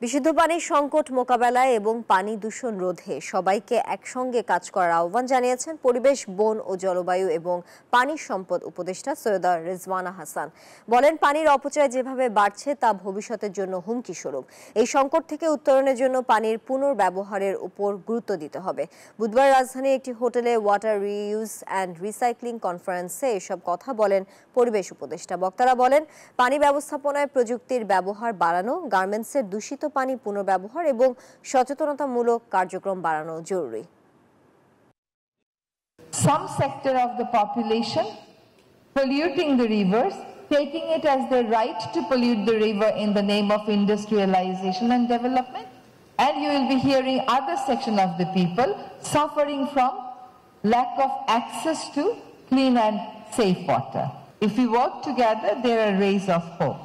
বিশুদ্ধ পানির সংকট মোকাবেলায় এবং পানি দূষণ রোধে সবাইকে একসঙ্গে কাজ করার আহ্বান জানিয়েছেন পরিবেশ, বন ও জলবায়ু এবং পানি সম্পদ উপদেষ্টা সৈয়দা রিজওয়ানা হাসান। বলেন, পানির অপচয় যেভাবে বাড়ছে তা ভবিষ্যতের জন্য হুমকি স্বরূপ। এই সংকট থেকে উত্তরণের জন্য পানির পুনর্ব্যবহারের উপর গুরুত্ব দিতে হবে। বুধবার রাজধানীর একটি হোটেলে ওয়াটার রিইউজ অ্যান্ড রিসাইক্লিং কনফারেন্সে এসব কথা বলেন পরিবেশ উপদেষ্টা। বক্তারা বলেন, পানি ব্যবস্থাপনায় প্রযুক্তির ব্যবহার বাড়ানো, গার্মেন্টসের দূষিত পানি পুনর্ব্যবহার এবং সচেতনতামূলক কার্যক্রম বাড়ানো জরুরি। Some sector of the population polluting the rivers, taking it as their right to pollute the river in the name of industrialization and development, and you will be hearing other section of the people suffering from lack of access to clean and safe water. If we work together, there are rays of hope.